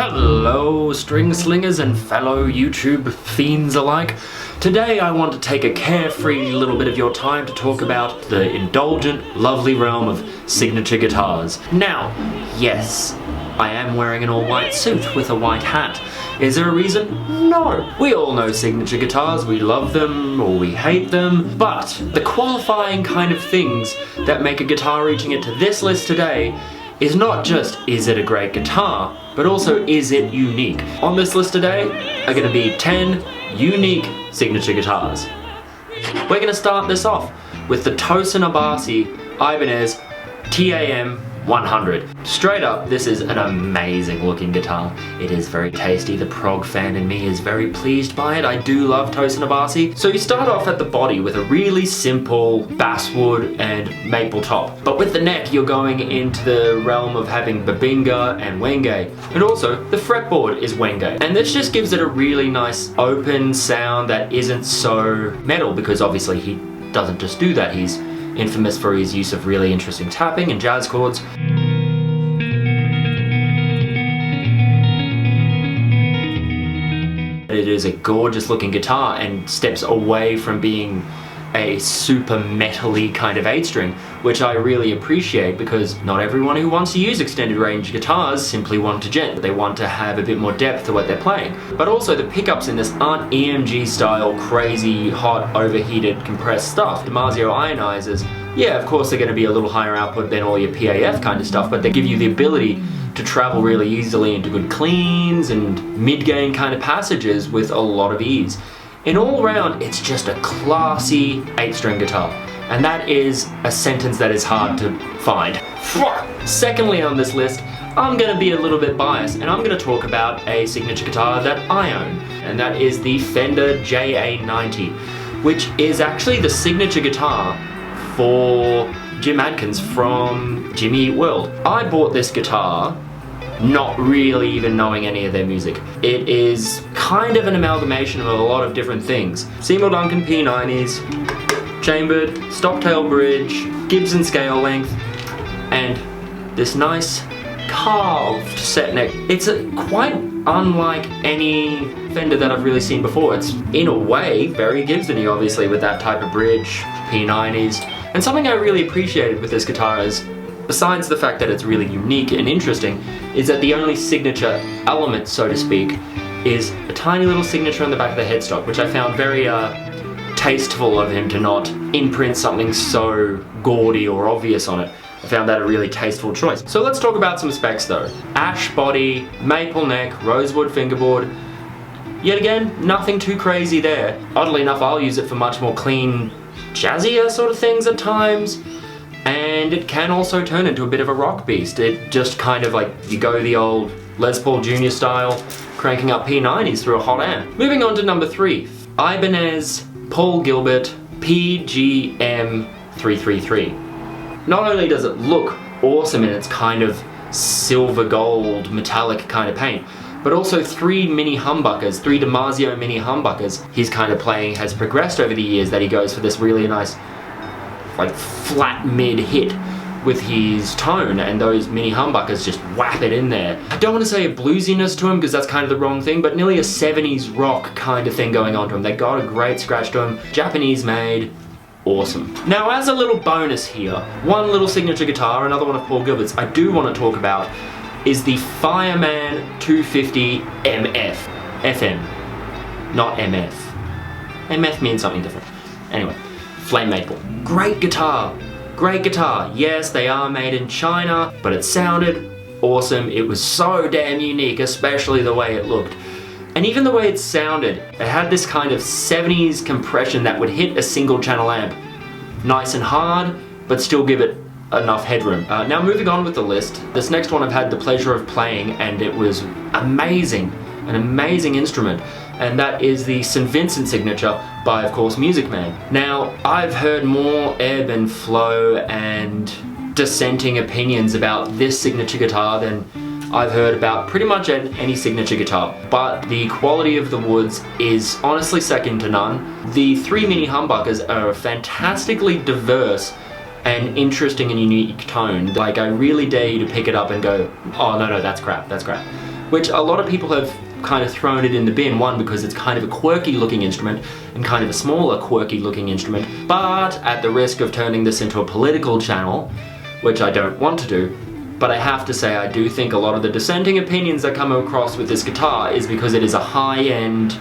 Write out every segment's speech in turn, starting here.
Hello string slingers and fellow YouTube fiends alike. Today I want to take a carefree little bit of your time to talk about the indulgent, lovely realm of signature guitars. Now, yes, I am wearing an all-white suit with a white hat. Is there a reason? No. We all know signature guitars, we love them or we hate them, but the qualifying kind of things that make a guitar reaching into this list today is not just, is it a great guitar, but also, is it unique? On this list today are going to be 10 unique signature guitars. We're going to start this off with the Townsend Ibanez TaM100. Straight up, this is an amazing looking guitar. It is very tasty. The prog fan in me is very pleased by it. I do love Townsend. So you start off at the body with a really simple basswood and maple top. But with the neck, you're going into the realm of having babinga and wenge. And also, the fretboard is wenge. And this just gives it a really nice open sound that isn't so metal, because obviously he doesn't just do that. He's infamous for his use of really interesting tapping and jazz chords. It is a gorgeous looking guitar and steps away from being a super metal-y kind of 8-string, which I really appreciate, because not everyone who wants to use extended range guitars simply want to gent. They want to have a bit more depth to what they're playing. But also the pickups in this aren't EMG style, crazy, hot, overheated, compressed stuff. DiMarzio ionizers, yeah, of course they're going to be a little higher output than all your PAF kind of stuff, but they give you the ability to travel really easily into good cleans and mid-gain kind of passages with a lot of ease. And all around, it's just a classy 8-string guitar. And that is a sentence that is hard to find. Secondly on this list, I'm going to be a little bit biased, and I'm going to talk about a signature guitar that I own. And that is the Fender J90, which is actually the signature guitar for Jim Adkins from Jimmy Eat World. I bought this guitar not really even knowing any of their music. It is kind of an amalgamation of a lot of different things. Seymour Duncan P90s, chambered, stoptail bridge, Gibson scale length, and this nice carved set neck. It's quite unlike any Fender that I've really seen before. It's in a way very Gibson-y, obviously, with that type of bridge, P90s. And something I really appreciated with this guitar is, besides the fact that it's really unique and interesting, is that the only signature element, so to speak, is a tiny little signature on the back of the headstock, which I found very tasteful of him to not imprint something so gaudy or obvious on it. I found that a really tasteful choice. So let's talk about some specs though. Ash body, maple neck, rosewood fingerboard. Yet again, nothing too crazy there. Oddly enough, I'll use it for much more clean, jazzier sort of things at times. And it can also turn into a bit of a rock beast. It just kind of like, you go the old Les Paul Jr. style, cranking up P90s through a hot amp. Moving on to number 3, Ibanez Paul Gilbert PGM333. Not only does it look awesome in its kind of silver gold metallic kind of paint, but also 3 mini humbuckers, 3 DiMarzio mini humbuckers. His kind of playing has progressed over the years, that he goes for this really nice like flat mid hit with his tone, and those mini humbuckers just whap it in there. I don't want to say a bluesiness to him, because that's kind of the wrong thing, but nearly a 70s rock kind of thing going on to him. They got a great scratch to him, Japanese made, awesome. Now as a little bonus here, one little signature guitar, another one of Paul Gilbert's, I do want to talk about is the Fireman 250 MF. FM, not MF. MF means something different. Anyway. Flame maple. Great guitar. Great guitar. Yes, they are made in China, but it sounded awesome. It was so damn unique, especially the way it looked. And even the way it sounded, it had this kind of 70s compression that would hit a single channel amp nice and hard, but still give it enough headroom. Now moving on with the list, this next one I've had the pleasure of playing, and it was amazing. An amazing instrument, and that is the St. Vincent signature by, of course, Music Man. Now, I've heard more ebb and flow and dissenting opinions about this signature guitar than I've heard about pretty much any signature guitar, but the quality of the woods is honestly second to none. The 3 mini humbuckers are fantastically diverse and interesting and unique tone. Like, I really dare you to pick it up and go, oh no, that's crap, that's crap. which a lot of people have kind of thrown it in the bin. One, because it's kind of a quirky looking instrument and kind of a smaller quirky looking instrument, but at the risk of turning this into a political channel, which I don't want to do, but I have to say I do think a lot of the dissenting opinions that come across with this guitar is because it is a high-end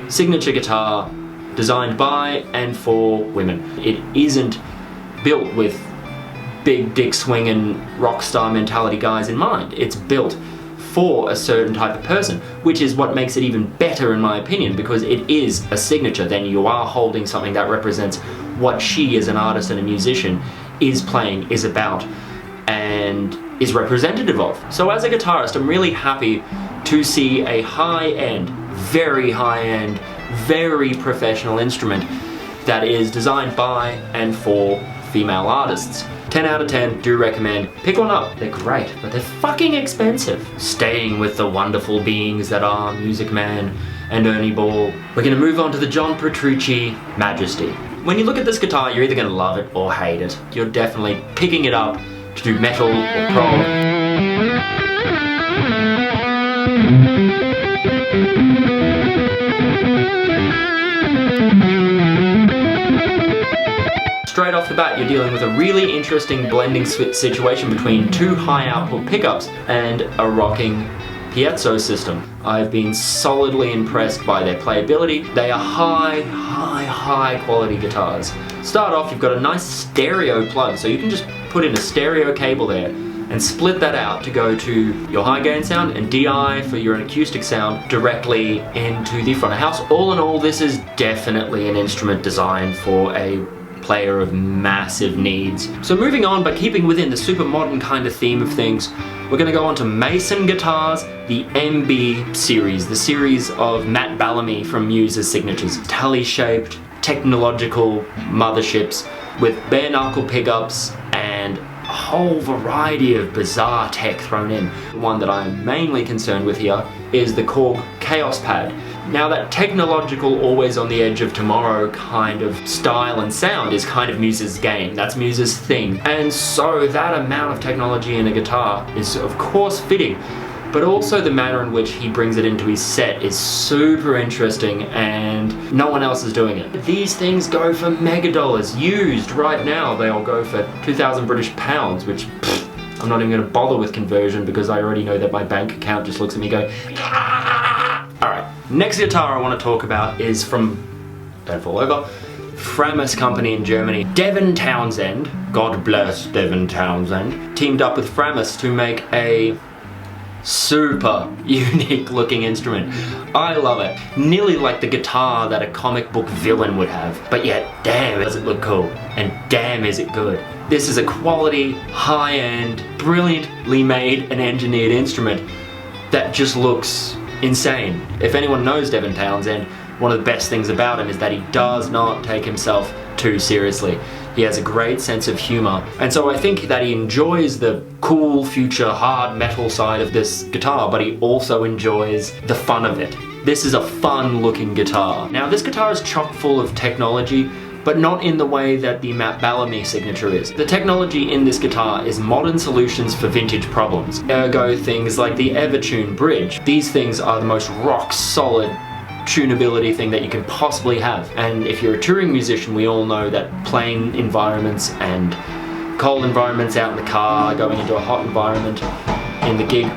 signature guitar designed by and for women. It isn't built with big dick swinging rock star mentality guys in mind. It's built for a certain type of person, which is what makes it even better in my opinion, because it is a signature. Then you are holding something that represents what she as an artist and a musician is playing, is about, and is representative of. So as a guitarist, I'm really happy to see a high-end, very high-end, very professional instrument that is designed by and for female artists. 10 out of 10, do recommend. Pick one up. They're great, but they're fucking expensive. Staying with the wonderful beings that are Music Man and Ernie Ball, we're gonna move on to the John Petrucci Majesty. When you look at this guitar, you're either gonna love it or hate it. You're definitely picking it up to do metal or prog. Straight off the bat, you're dealing with a really interesting blending situation between two high output pickups and a rocking piezo system. I've been solidly impressed by their playability. They are high quality guitars. Start off, you've got a nice stereo plug, so you can just put in a stereo cable there and split that out to go to your high gain sound and DI for your acoustic sound directly into the front of house. All in all, this is definitely an instrument designed for a player of massive needs. So moving on, but keeping within the super modern kind of theme of things, we're going to go on to Mason Guitars, the MB series, the series of Matt Bellamy from Muse's signatures. Tally-shaped, technological motherships with bare knuckle pickups and a whole variety of bizarre tech thrown in. The one that I'm mainly concerned with here is the Korg Chaos Pad. Now that technological, always on the edge of tomorrow kind of style and sound is kind of Muse's game. That's Muse's thing. And so that amount of technology in a guitar is of course fitting, but also the manner in which he brings it into his set is super interesting and no one else is doing it. These things go for mega dollars. Used right now, they all go for 2,000 British pounds, which I'm not even gonna bother with conversion because I already know that my bank account just looks at me going, ah! All right, next guitar I want to talk about is from, don't fall over, Framus company in Germany. Devin Townsend, God bless Devin Townsend, teamed up with Framus to make a super unique looking instrument. I love it. Nearly like the guitar that a comic book villain would have, but yet damn does it look cool, and damn is it good. This is a quality, high-end, brilliantly made and engineered instrument that just looks insane. If anyone knows Devin Townsend, one of the best things about him is that he does not take himself too seriously. He has a great sense of humor, and so I think that he enjoys the cool, future, hard metal side of this guitar, but he also enjoys the fun of it. This is a fun looking guitar. Now this guitar is chock full of technology, but not in the way that the Matt Bellamy signature is. The technology in this guitar is modern solutions for vintage problems. Ergo things like the Evertune bridge. These things are the most rock solid tunability thing that you can possibly have. And if you're a touring musician, we all know that playing environments and cold environments out in the car, going into a hot environment in the gig.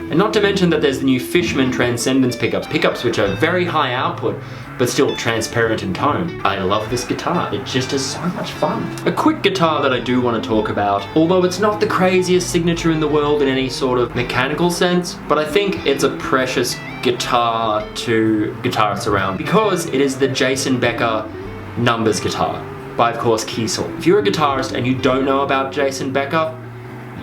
And not to mention that there's the new Fishman Transcendence pickups which are very high output, but still transparent in tone. I love this guitar, it just is so much fun. A quick guitar that I do want to talk about, although it's not the craziest signature in the world in any sort of mechanical sense, but I think it's a precious guitar to guitarists around, because it is the Jason Becker Numbers guitar by, of course, Kiesel. If you're a guitarist and you don't know about Jason Becker,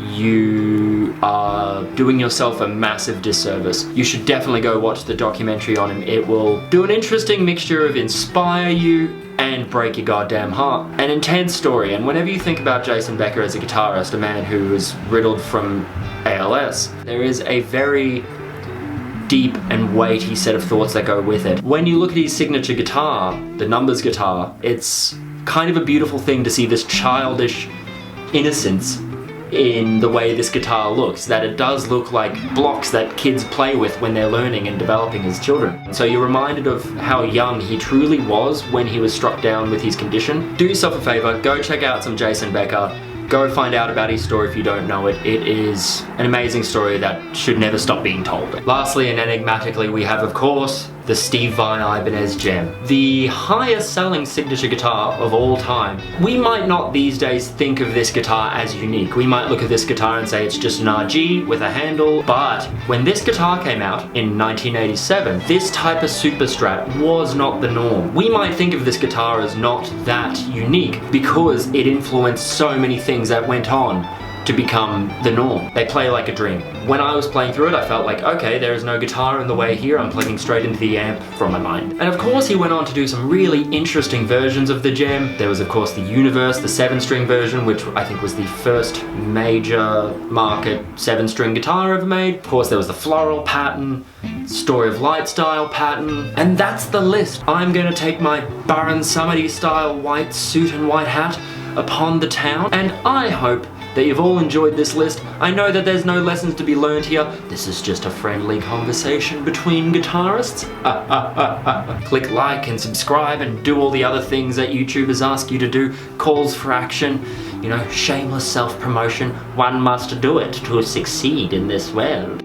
you are doing yourself a massive disservice. You should definitely go watch the documentary on him. It will do an interesting mixture of inspire you and break your goddamn heart. An intense story, and whenever you think about Jason Becker as a guitarist, a man who was riddled from ALS, there is a very deep and weighty set of thoughts that go with it. When you look at his signature guitar, the Numbers guitar, it's kind of a beautiful thing to see this childish innocence in the way this guitar looks, that it does look like blocks that kids play with when they're learning and developing as children. So you're reminded of how young he truly was when he was struck down with his condition. Do yourself a favor, go check out some Jason Becker. Go find out about his story if you don't know it. It is an amazing story that should never stop being told. Lastly and enigmatically, we have, of course, the Steve Vai Ibanez Gem, the highest selling signature guitar of all time. We might not these days think of this guitar as unique. We might look at this guitar and say it's just an RG with a handle, but when this guitar came out in 1987, this type of super strat was not the norm. We might think of this guitar as not that unique because it influenced so many things that went on to become the norm. They play like a dream. When I was playing through it, I felt like, okay, there is no guitar in the way here, I'm plugging straight into the amp from my mind. And of course he went on to do some really interesting versions of the Gem. There was of course the Universe, the 7-string version, which I think was the first major market 7-string guitar ever made. Of course there was the floral pattern, Story of Light style pattern, and that's the list. I'm gonna take my Baron Samedi style white suit and white hat upon the town, and I hope that you've all enjoyed this list. I know that there's no lessons to be learned here. This is just a friendly conversation between guitarists. Click like and subscribe and do all the other things that YouTubers ask you to do. Calls for action, you know, shameless self-promotion. One must do it to succeed in this world.